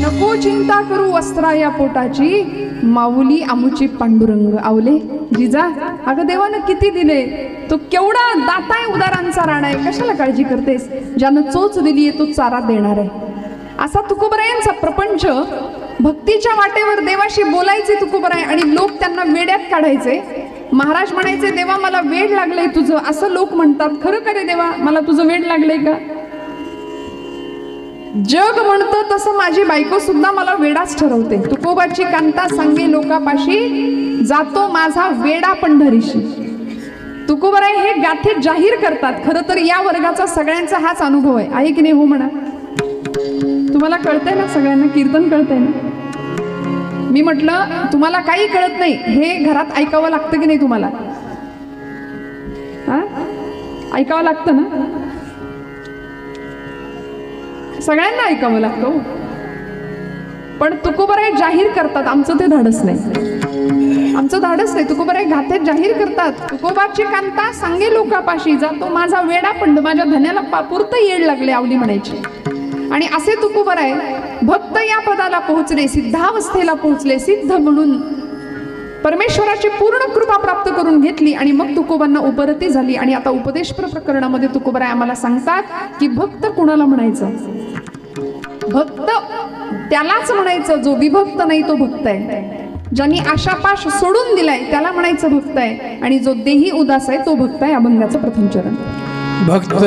नको चिंता करू वस्त्रा या पोटाची, माऊली आमुची पांडुरंग आवले जिजा. अगं देवानं किती दिले, तो केवढा दाताय उदारांचा राणा आहे, कशाला काळजी करतेस? ज्यानं चोच दिली आहे तो चारा देणार आहे. असा तुकोबरायांचा प्रपंच. भक्तीच्या वाटेवर देवाशी बोलायचे तुकोबराय आणि लोक त्यांना वेड्यात काढायचे. महाराज म्हणायचे देवा मला वेड लागलंय तुझं, असं लोक म्हणतात. खरं का रे देवा, मला तुझं वेड लागलंय का? जग म्हणतं तसं माझी बायको सुद्धा मला वेडाच ठरवते. तुकोबाची कांता सांगे लोकापाशी, जातो माझा वेडा पंढरीशी. तुकोबराय हे गाठे जाहीर करतात. खरं तर या वर्गाचा सगळ्यांचा हाच अनुभव आहे की नाही? हो म्हणा. तुम्हाला कळतंय ना, सगळ्यांना कीर्तन कळतंय ना? मी म्हटलं तुम्हाला काही कळत नाही हे घरात ऐकावं लागतं की नाही तुम्हाला? हा, ऐकावं लागतं ना? सगळ्यांना ऐकावं लागतं. पण तुकोबराय जाहीर करतात, आमचं ते धाडस नाही. आमचं धाडस नाही. तुकोबराय घात्यात जाहीर करतात, तुकोबाची कांता सांगे लोकापाशी, जातो माझा वेडा पंड. माझ्या धन्याला पापुरतं येड लागले आवली म्हणायची. आणि असे तुकोबराय भक्त या पदाला पोहोचले, सिद्धावस्थेला पोहोचले. सिद्ध म्हणून परमेश्वराची पूर्ण कृपा प्राप्त करून घेतली आणि मग तुकोबांना उपरती झाली. आणि आता उपदेश प्रकरणामध्ये तुकोबराय आम्हाला सांगतात की भक्त कुणाला म्हणायचं? भक्त त्यालाच म्हणायचं जो विभक्त नाही तो भक्त आहे. ज्यांनी आशापाश सोडून दिलाय त्याला म्हणायचं भक्त आहे. आणि जो देही उदास आहे तो भक्त आहे. अभंगाचं प्रथम चरण. भक्त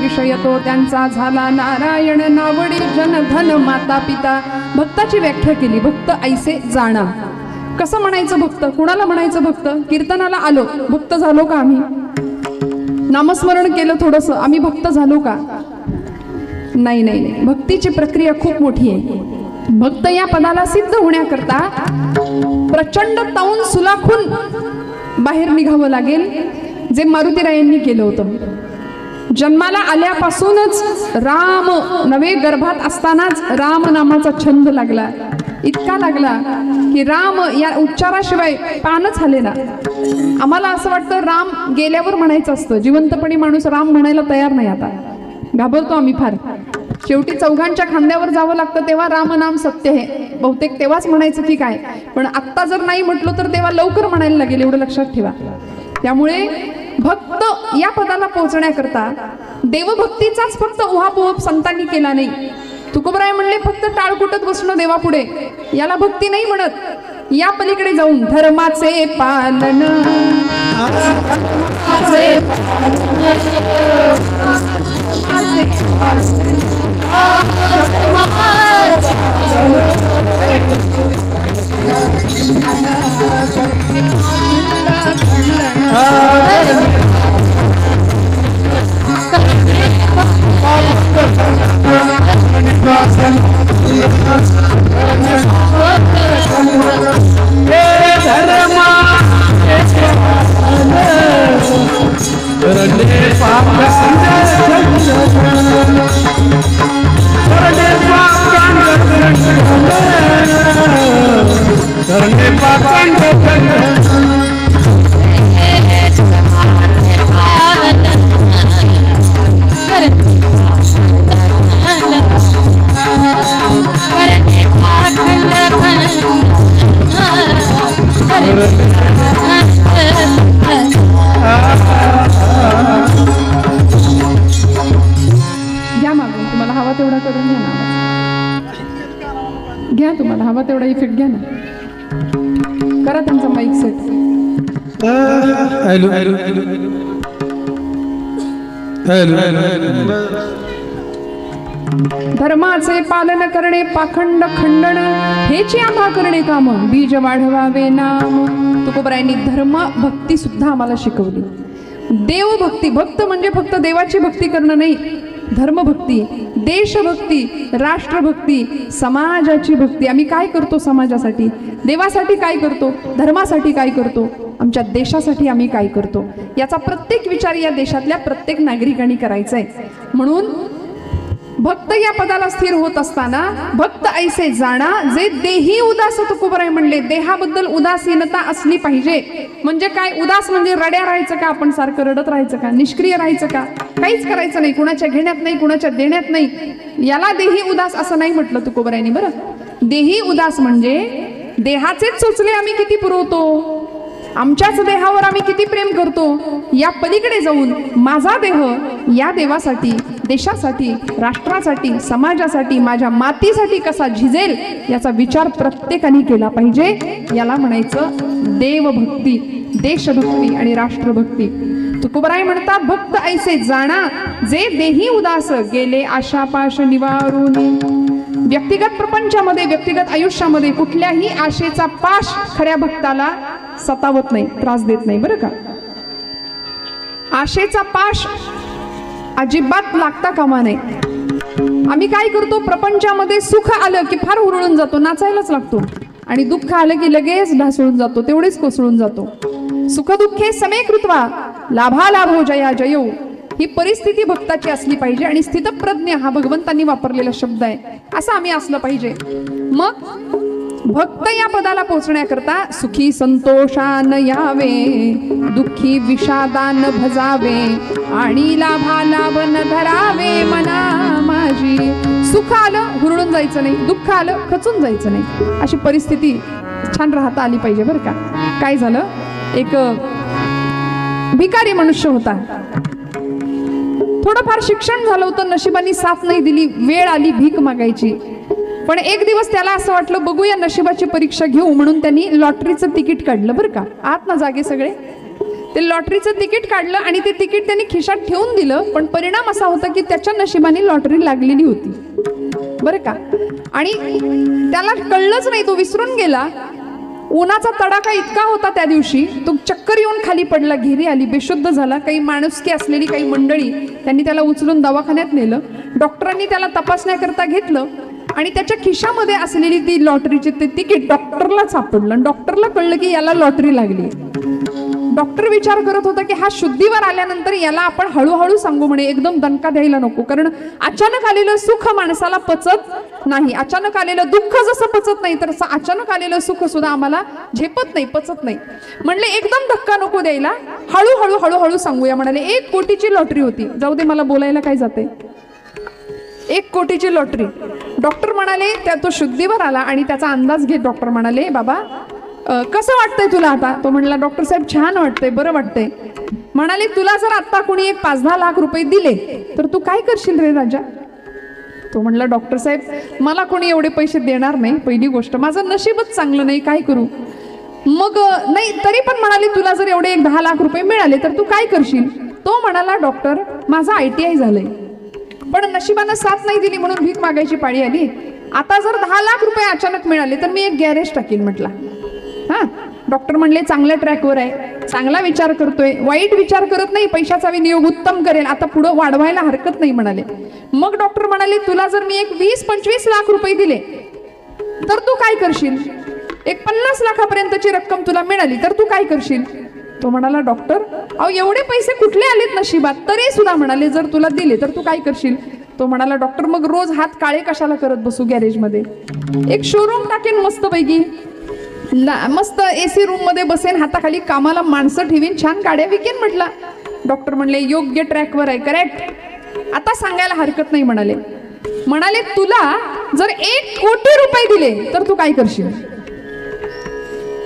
विषय तो त्यांचा झाला नारायण नावडी. जन धन माता पिता भक्ताची व्याख्या केली. भक्त ऐसे जाणा. कसं म्हणायचं भक्त? कुणाला म्हणायचं भक्त? कीर्तनाला आलो, भक्त झालो का आम्ही? नामस्मरण केलं थोडंसं, आम्ही भक्त झालो का? नाही नाही नाही. भक्तीची प्रक्रिया खूप मोठी आहे. भक्त या पदाला सिद्ध होण्याकरता प्रचंड ताऊन सुलाखून बाहेर निघावं लागेल, जे मारुतीरायांनी केलं होतं. जन्माला आल्यापासूनच राम नवे, गर्भात असतानाच राम नामाचा छंद लागला. इतका लागला की राम या उच्चाराशिवाय पानच हले ना. आम्हाला असं वाटतं राम गेल्यावर म्हणायचं असतं. जिवंतपणी माणूस राम म्हणायला तयार नाही. आता घाबरतो आम्ही फार. शेवटी चौघांच्या खांद्यावर जावं लागतं तेव्हा राम नाम सत्य आहे. बहुतेक तेव्हाच म्हणायचं की काय, पण आत्ता जर नाही म्हटलं तर तेव्हा लवकर म्हणायला लागेल, एवढं लक्षात ठेवा. त्यामुळे भक्त या पदाला पोहोचण्याकरता देवभक्तीचाच फक्त उहापोह संतांनी केला नाही. तुकोबराय म्हणले फक्त टाळकुटत बसणं देवापुढे, याला भक्ती नाही म्हणत. या पलीकडे जाऊन धर्माचे पालन, घ्या, तुम्हाला हवा तेवढा इफेक्ट घ्या ना. करा त्यांचा माईक सेट. धर्माचे पालन करणे, पाखंड खंडन हेची आम्हा करणे काम, बीज वाढवावे नाम. तुकोबरायांनी धर्म भक्ती सुद्धा आम्हाला शिकवली. देवभक्ती, भक्त म्हणजे फक्त देवाची भक्ती करणं नाही, धर्मभक्ती, देशभक्ती, राष्ट्रभक्ती, समाजाची भक्ती. आम्ही काय करतो समाजासाठी? देवासाठी काय करतो? धर्मासाठी काय करतो? आमच्या देशासाठी आम्ही काय करतो? याचा प्रत्येक विचार या देशातल्या प्रत्येक नागरिकांनी करायचा आहे. म्हणून भक्त या पदाला स्थिर होत असताना भक्त ऐसे जाणा जे देही उदास. तुकोबराय म्हणले देहाबद्दल उदासीनता असली पाहिजे. म्हणजे काय? उदास म्हणजे रड्या राहायचं का? आपण सारखं रडत राहायचं का? निष्क्रिय राहायचं का? काहीच करायचं नाही, कुणाच्या घेण्यात नाही, कुणाच्या देण्यात नाही. याला देही उदास असं नाही म्हटलं तुकोबरायांनी. बरं, देही उदास म्हणजे देहाचेच चोचले आम्ही किती पुरवतो, आमच्याच देहावर आम्ही किती प्रेम करतो. या पलीकडे जाऊन माझा देह या देवासाठी, देशासाठी, राष्ट्रासाठी, समाजासाठी, माझ्या मातीसाठी कसा झिजेल याचा विचार प्रत्येकाने केला पाहिजे. याला म्हणायचं देवभक्ती, देशभक्ती आणि राष्ट्रभक्ती. तुकोबराय म्हणतात भक्त ऐसे जाणा जे देही उदास, गेले आशापाश निवारून. व्यक्तिगत प्रपंचामध्ये, व्यक्तिगत आयुष्यामध्ये कुठल्याही आशेचा पाश खऱ्या भक्ताला सतावत नाही, त्रास देत नाही. बरं का, आशेचा पाश अजिबात लागता कामा नये. आम्ही काय करतो? प्रपंचामध्ये सुख आलं की फार हुरळून जातो, नाचायलाच लागतो, आणि दुःख आलं की लगेच ढासळून जातो, तेवढेच कोसळून जातो. सुखदुःखे समे कृत्वा लाभालाभो जया जयो. ही परिस्थिती भक्ताची असली पाहिजे. आणि स्थितप्रज्ञ हा भगवंतांनी वापरलेला शब्द आहे, असं आम्ही असलं पाहिजे. मग भक्त या पदाला पोहोचण्याकरता सुखी संतोषान यावे, दुःखी विषादान भजावे, आणि लाभा लाभन धरावे मना माझी. सुख आलं हुरळून जायचं नाही, दुःख आलं खचून जायचं नाही, अशी परिस्थिती छान राहता आली पाहिजे. बरं का, काय झालं, एक भिकारी मनुष्य होता. थोडंफार शिक्षण झालं होतं, नशिबानी साथ नाही दिली, वेळ आली भीक मागायची. पण एक दिवस त्याला असं वाटलं बघूया नशिबाची परीक्षा घेऊ, म्हणून त्यांनी लॉटरीचं तिकीट काढलं. बरं का, आत ना जागे सगळे, ते लॉटरीचं तिकीट काढलं आणि ते तिकीट त्यांनी खिशात ठेवून दिलं. पण परिणाम असा होता की त्याच्या नशिबाने लॉटरी लागलेली होती. बरं का. आणि त्याला कळलंच नाही, तो विसरून गेला. उन्हाचा तडाखा इतका होता त्या दिवशी, तो चक्कर येऊन खाली पडला, घेरी आली, बेशुद्ध झाला. काही माणुसकी असलेली काही मंडळी त्यांनी त्याला उचलून दवाखान्यात नेलं. डॉक्टरांनी त्याला तपासण्याकरता घेतलं आणि त्याच्या खिशामध्ये असलेली ती लॉटरीची ते तिकीट डॉक्टरला सापडलं. डॉक्टरला कळलं की याला लॉटरी लागली. डॉक्टर विचार करत होता की हा शुद्धीवर आल्यानंतर याला आपण हळूहळू सांगू म्हणे, एकदम दणका द्यायला नको, कारण अचानक आलेलं सुख माणसाला पचत नाही. अचानक आलेलं दुःख जसं पचत नाही तसं अचानक आलेलं सुख सुद्धा आम्हाला झेपत नाही, पचत नाही. म्हणले एकदम धक्का नको द्यायला, हळूहळू हळूहळू सांगूया. म्हणाले 1 कोटीची लॉटरी होती. जाऊ दे, मला बोलायला काय जाते. 1 कोटीची लॉटरी. डॉक्टर म्हणाले, त्या तो शुद्धीवर आला आणि त्याचा अंदाज घेत डॉक्टर म्हणाले, बाबा कसं वाटतंय तुला आता? तो म्हणला, डॉक्टर साहेब छान वाटतंय, बरं वाटतंय. म्हणाले, तुला जर आता कोणी 5-10 लाख रुपये दिले तर तू काय करशील रे राजा? तो म्हणला, डॉक्टर साहेब मला कोणी एवढे पैसे देणार नाही, पहिली गोष्ट माझं नशीबच चांगलं नाही, काय करू? मग नाही तरी पण म्हणाले, तुला जर एवढे 10 लाख रुपये मिळाले तर तू काय करशील? तो म्हणाला, डॉक्टर माझं ITI झालंय, पण नशिबानं साथ नाही दिली म्हणून भीक मागायची पाळी आली. आता जर 10 लाख रुपये अचानक मिळाले तर मी एक गॅरेज टाकीन म्हटला. हा, डॉक्टर म्हणले, चांगल्या ट्रॅकवर आहे, चांगला विचार करतोय, वाईट विचार करत नाही, पैशाचा विनियोग उत्तम करेल, आता पुढे वाढवायला हरकत नाही म्हणाले. मग डॉक्टर म्हणाले, तुला जर मी एक 20-25 लाख रुपये दिले तर तू काय करशील? एक 50 लाखापर्यंतची रक्कम तुला मिळाली तर तू काय करशील? तो म्हणाला, डॉक्टर अहो एवढे पैसे कुठले आलेत नशिबात? तरी सुद्धा म्हणाले, जर तुला दिले तर तू काय करशील? तो म्हणाला, डॉक्टर मग रोज हात काळे कशाला करत बसू गॅरेजमध्ये, एक शोरूम टाकेन मस्तपैकी, मस्त AC रूम मध्ये बसेन, हाताखाली कामाला माणसं ठेवीन, छान गाड्या विकेन म्हटला. डॉक्टर म्हणले, योग्य ट्रॅकवर आहे, करेक्ट, आता सांगायला हरकत नाही म्हणाले. म्हणाले, तुला जर 1 कोटी रुपये दिले तर तू काय करशील?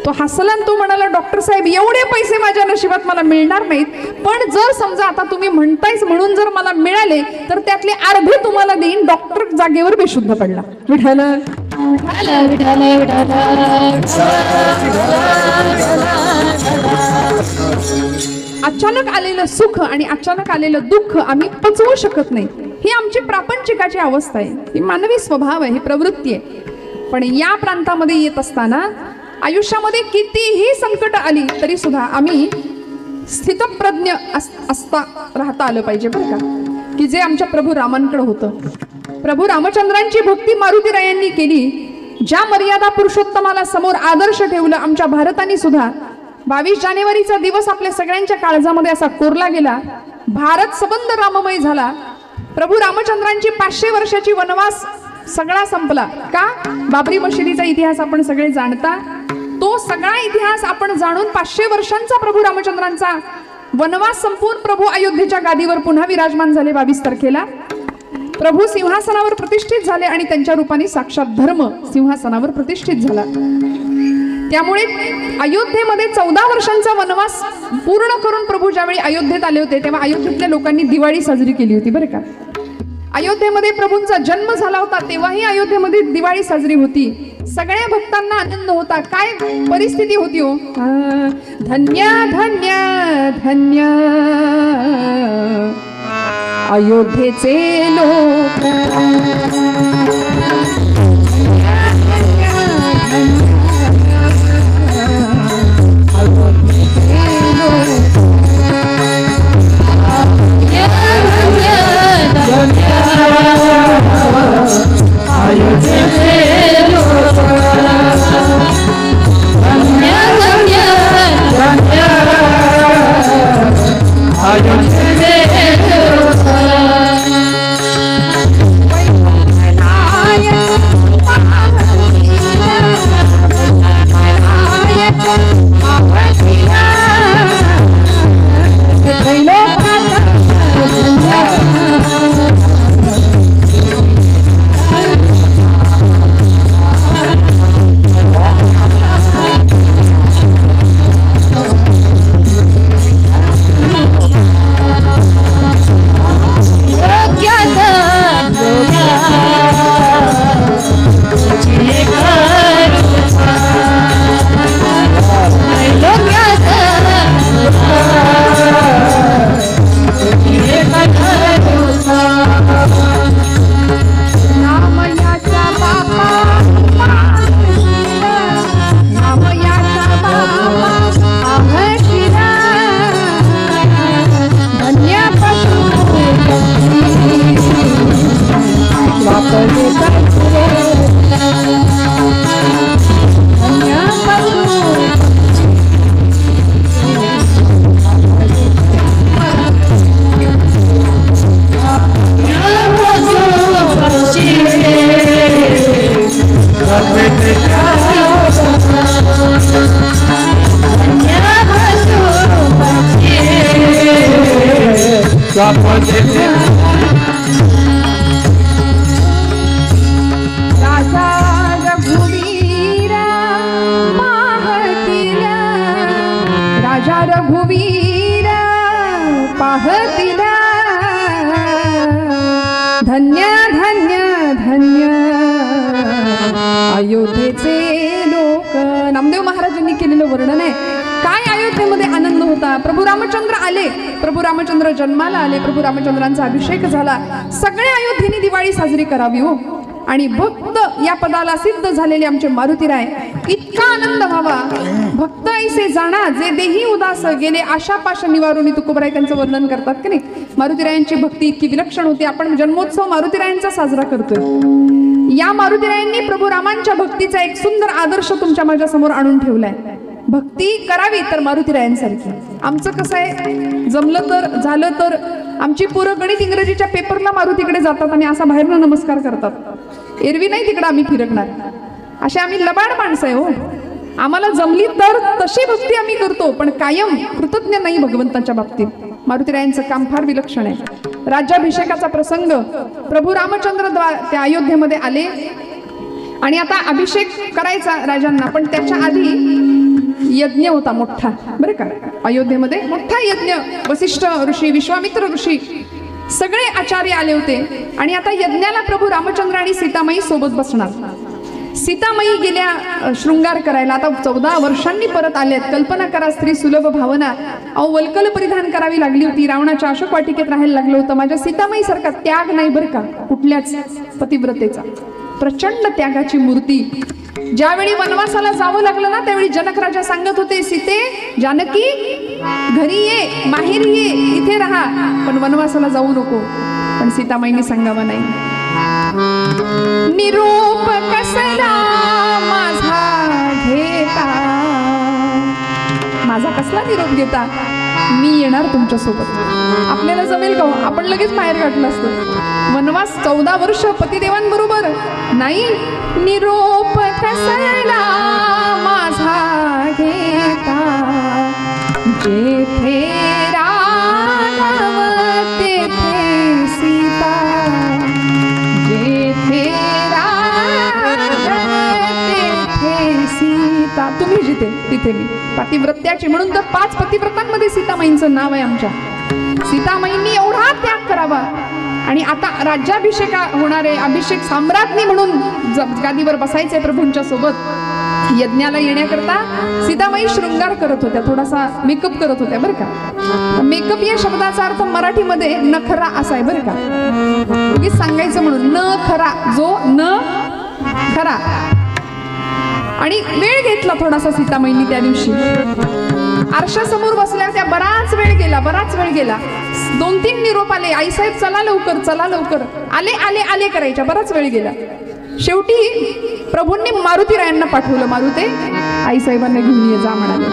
तो हसला, तो म्हणाला, डॉक्टर साहेब एवढे पैसे माझ्या नशिबात मला मिळणार नाहीत, पण जर समजा आता तुम्ही म्हणतायच म्हणून जर मला मिळाले तर त्यातले अर्धे तुम्हाला देईन. डॉक्टर जागेवर बेशुद्ध पडला. विठाल अचानक आलेलं सुख आणि अचानक आलेलं दुःख आम्ही पचवू शकत नाही. ही आमची प्रापंचिकाची अवस्था आहे, ही मानवी स्वभाव आहे, ही प्रवृत्ती आहे. पण या प्रांतामध्ये येत असताना आयुष्यामध्ये कितीही संकट आली तरी सुद्धा आम्ही स्थितप्रज्ञ राहता आलं पाहिजे बरं का, की जे आमच्या प्रभू रामांकडे होतं. प्रभू रामचंद्रांची भक्ती मारुतीरायांनी केली. ज्या मर्यादा पुरुषोत्तमाला समोर आदर्श ठेवलं आमच्या भारताने सुद्धा. 22 जानेवारीचा दिवस आपल्या सगळ्यांच्या काळजामध्ये असा कोरला गेला. भारत सबंध राममय झाला. प्रभू रामचंद्रांची 500 वर्षाची वनवास सगळा संपला. का? बाबरी मशिदीचा इतिहास आपण सगळे जाणता. तो सगळा इतिहास आपण जाणून 500 वर्षांचा प्रभू रामचंद्रांचा वनवास संपून प्रभू अयोध्येच्या गादीवर पुन्हा विराजमान झाले. 22 तारखेला प्रभू सिंहासनावर प्रतिष्ठित झाले आणि त्यांच्या रूपाने साक्षात धर्म सिंहासनावर प्रतिष्ठित झाला. त्यामुळे अयोध्येमध्ये 14 वर्षांचा वनवास पूर्ण करून प्रभू ज्यावेळी अयोध्येत आले होते तेव्हा अयोध्येतल्या लोकांनी दिवाळी साजरी केली होती बरं का. अयोध्येमध्ये प्रभूंचा जन्म झाला होता तेव्हाही अयोध्येमध्ये दिवाळी साजरी होती. सगळ्या भक्तांना आनंद होता. काय परिस्थिती होती हो, धन्य धन्य धन्य अयोध्येचे लोक. माझ्या रघुवीर पाहतीला धन्य धन्य धन्य अयोध्येचे लोक. नामदेव महाराजांनी केलेलं वर्णन आहे. काय अयोध्येमध्ये आनंद होता. प्रभू रामचंद्र आले, प्रभू रामचंद्र जन्माला आले, प्रभू रामचंद्रांचा अभिषेक झाला. सगळे अयोध्येने दिवाळी साजरी करावी हो. आणि भक्त या पदाला सिद्ध झालेले आमचे मारुतीराय, इतका आनंद व्हावा. भक्त ऐसे जाणा जे देही उदास गेले आशापाश निवारुनी तुकोबराय त्यांचं वर्णन करतात की नाही. मारुतीरायांची भक्ती इतकी विलक्षण होती. आपण जन्मोत्सव मारुतीरायांचा साजरा करतोय. या मारुतीरायांनी प्रभू रामांच्या भक्तीचा एक सुंदर आदर्श तुमच्या माझ्या समोर आणून ठेवलाय. भक्ती करावी तर मारुतीरायांसारखी. आमचं कसं आहे, जमलं तर झालं तर आमची पोरं गणित इंग्रजीच्या पेपरला मारुतीकडे जातात आणि असा बाहेरनं नमस्कार करतात. एरवी नाही तिकडं आम्ही फिरकणार. असे आम्ही लबाड माणसं आहे हो. आम्हाला जमली तर तशी भक्ती आम्ही करतो, पण कायम कृतज्ञ नाही भगवंताच्या बाबतीत. मारुतीरायांचं काम फार विलक्षण आहे. राज्याभिषेकाचा प्रसंग, प्रभू रामचंद्र त्या अयोध्येमध्ये आले आणि आता अभिषेक करायचा राजांना, पण त्याच्या आधी यज्ञ होता मोठा बरं का. अयोध्येमध्ये मोठा यज्ञ, वसिष्ठ ऋषी, विश्वामित्र ऋषी, सगळे आचार्य आले होते. आणि आता यज्ञाला प्रभू रामचंद्र आणि सीतामाई सोबत बसणार. सीतामाई गेल्या शृंगार करायला, आता 14 वर्षांनी परत आल्यात. कल्पना करा, स्त्री सुलभ भावना. अहो वल्कल परिधान करावी लागली होती, रावणाच्या अशोक वाटिकेत राहायला लागलं होतं. माझ्या सीतामाई सारखा त्याग नाही बरं का कुठल्याच पतिव्रतेचा. प्रचंड त्यागाची मूर्ती. ज्यावेळी वनवासाला जावं लागलं ना, त्यावेळी जनक राजा सांगत होते, सीते जानकी घरी ये, माहेरी ये, इथे राहा, पण वनवासाला जाऊ नको. पण सीतामाईंनी सांगावं नाही. निरोप कसला माझा घेता, माझा कसला निरोप घेता, मी येणार तुमच्या सोबत. आपल्याला जमेल का? आपण लगेच बाहेर काढलं असतं. वनवास 14 वर्ष पतिदेवांबरोबर नाही. निरोप कसला माझा घेता, जेथे राघव तेथे सीता, जेथे राघव तेथे सीता. तुम्ही जिथे तिथे मी. पतिव्रत्याची म्हणून तर 5 पतिव्रतांमध्ये सीतामाईंचं नाव आहे आमच्या. सीतामाईंनी एवढा त्याग करावा. आणि आता राज्याभिषेक होणार आहे. अभिषेक सम्राज्ञी म्हणून गादीवर बसायचंय प्रभूंच्या सोबत. यज्ञाला येण्याकरता सीतामाई शृंगार करत होत्या, थोडासा मेकअप करत होत्या बरं का. मेकअप या शब्दाचा अर्थ मराठीमध्ये नखरा असा आहे बरं का. उगीच सांगायचं म्हणून, न खरा, जो न खरा. आणि वेळ घेतला थोडासा सीतामाईंनी त्या दिवशी. आरशासमोर बसल्या त्या बराच वेळ गेला. 2-3 निरोप आले. आईसाहेब चला लवकर, चला लवकर, आले आले आले करायच्या. बराच वेळ गेला. शेवटी प्रभूंनी मारुतीरायांना पाठवलं. मारुते आईसाहेबांना घेऊन ये जा म्हणाले.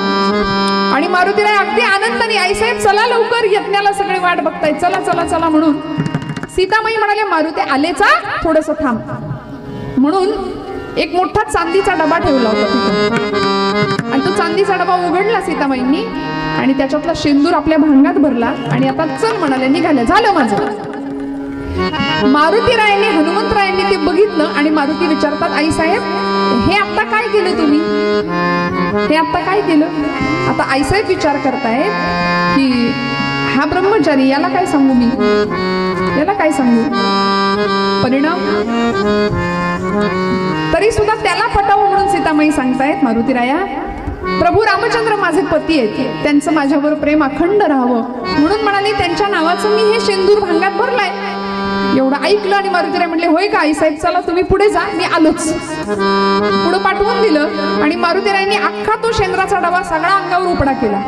आणि मारुतीराय अगदी आनंदाने, आईसाहेब चला लवकर, यज्ञाला सगळे वाट बघताय, चला चला चला म्हणून. सीतामाई म्हणाले, मारुते आलेचा, थोडस थांब. म्हणून एक मोठा चांदीचा डबा ठेवला होता तिथं. आणि तो चांदीचा डबा उघडला सीतामाईंनी आणि त्याच्यातला शेंदूर आपल्या भांगात भरला. आणि आता चल म्हणाले, निघाले, झालं माझं. मारुतीरायांनी, हनुमंतरायांनी ते बघितलं आणि मारुती विचारतात, आई साहेब हे आता काय केलं तुम्ही, हे आता काय केलं. आता आईसाहेब विचार करतायत की हा ब्रह्मचारी, याला काय सांगू मी, याला काय सांगू. परिणाम तरी सुद्धा त्याला पटावं म्हणून सीतामाई सांगतायत, मारुतीराया प्रभू रामचंद्र माझे पती आहेत, त्यांचं माझ्यावर प्रेम अखंड राहावं म्हणून म्हणाले त्यांच्या नावाचं मी हे शेंदूर भांगात भरलाय. एवढं ऐकलं आणि मारुतीराय म्हणले, होय का आईसाहेब, चला तुम्ही पुढे जा, मी आलोच. पुढे पाठवून दिलं आणि मारुतीरायांनी अख्खा तो शेंद्राचा डबा सगळा अंगावर उपडा केला.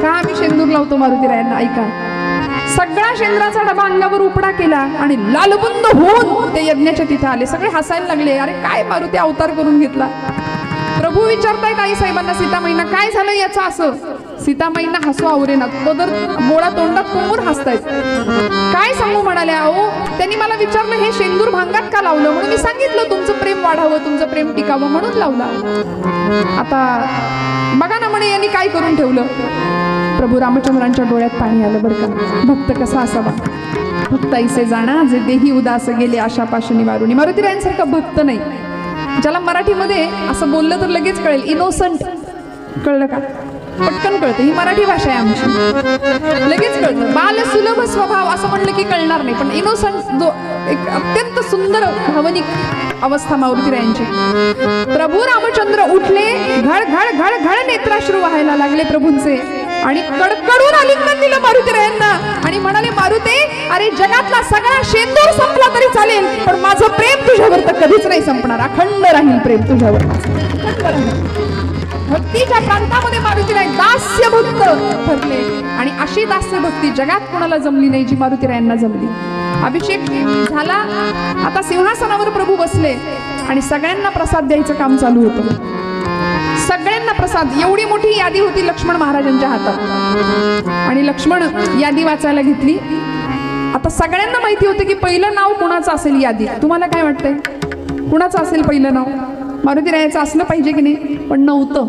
का आम्ही शेंदूर लावतो मारुतीरायांना, ऐका. सगळा शेंद्राचा डबा अंगावर उपडा केला आणि लालबुंद होऊन ते यज्ञाच्या तिथे आले. सगळे हसायला लागले, अरे काय मारुती अवतार करून घेतला. प्रभू विचारतायत आईसाहेबांना, सीतामाईंना काय झालं याचं असं. सीतामाईंना हसू आवरेना, पदर बोळा तोंडात कोमूर हसतायत. काय सांगू म्हणाल्या, अहो त्यांनी मला विचारलं हे शेंदूर भांगात का लावलं, म्हणून मी सांगितलं तुमचं प्रेम वाढावं, तुमचं प्रेम टिकावं म्हणून लावला. आता बघा ना म्हणे यांनी काय करून ठेवलं. प्रभू रामचंद्रांच्या डोळ्यात पाणी आलं बरं का. भक्त कसा असावा, भक्त ऐसे जाणा जे देही उदास गेले आशापाश निवारुनी. मारुतीरायांसारखा भक्त नाही. ज्याला मराठीमध्ये असं बोललं तर लगेच कळेल, इनोसंट, कळलं का. पटकन कळतं, ही मराठी भाषा आहे आमची, लगेच कळतं. बाल सुलभ स्वभाव असं म्हणलं की कळणार नाही, पण इनोसंट जो एक अत्यंत सुंदर भावनिक अवस्था मारुतीरायांची. प्रभू रामचंद्र उठले, घड घड घड घड नेत्राश्रू वाहायला लागले प्रभूंचे आणि कडकडून आलिंगन दिलं मारुतीरायांना आणि म्हणाले, मारुते, अरे जगातला सगळा शेंदूर संपला तरी चालेल, पण माझं प्रेम तुझ्यावर तर कधीच नाही संपणार, अखंड राहील प्रेम तुझ्यावर. भक्तीच्या प्रांतामध्ये मारुतीराय दास्य भक्त ठरले आणि अशी दास्य भक्ती जगात कोणाला जमली नाही जी मारुतीरायांना जमली. अभिषेक झाला, आता सिंहासनावर प्रभू बसले आणि सगळ्यांना प्रसाद द्यायचं काम चालू होतं. सगळ्यांना प्रसाद, एवढी मोठी यादी होती लक्ष्मण महाराजांच्या हातात आणि लक्ष्मण यादी वाचायला घेतली. आता सगळ्यांना माहिती होतं की पहिलं नाव कुणाचं असेल यादीत. तुम्हाला काय वाटतंय, कुणाचं असेल पहिलं नाव? मारुतीरायाचं असलं पाहिजे की नाही, पण नव्हतं.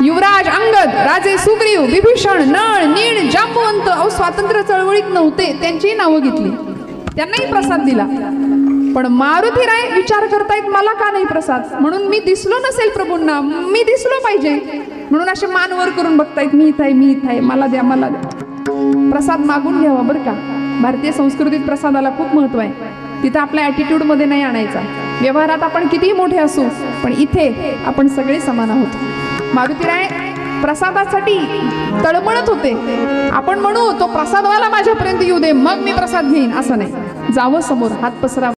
युवराज अंगद, राजे सुग्रीव, विभीषण, नळ, नीळ, जांबवंत स्वातंत्र्य चळवळीत नव्हते, त्यांचीही नावं घेतली, त्यांनाही प्रसाद दिला. पण मारुतीराय विचार करतायत, मला का नाही प्रसाद? म्हणून मी दिसलो नसेल प्रभूंना, मी दिसलो पाहिजे म्हणून असे मान वर करून बघतायत, मी इथं आहे, मी इथं आहे, मला द्या, मला द्या. प्रसाद मागून घ्यावा बरं का. भारतीय संस्कृतीत प्रसादाला खूप महत्व आहे. तिथं आपल्या ॲटिट्यूड मध्ये नाही आणायचा. व्यवहारात आपण कितीही मोठे असू, पण इथे आपण सगळे समान आहोत. मारुतीराय प्रसादासाठी तळमळत होते. आपण म्हणू तो प्रसादवाला माझ्यापर्यंत येऊ दे, मग मी प्रसाद घेईन, असं नाही. जावं समोर, हात पसरावा.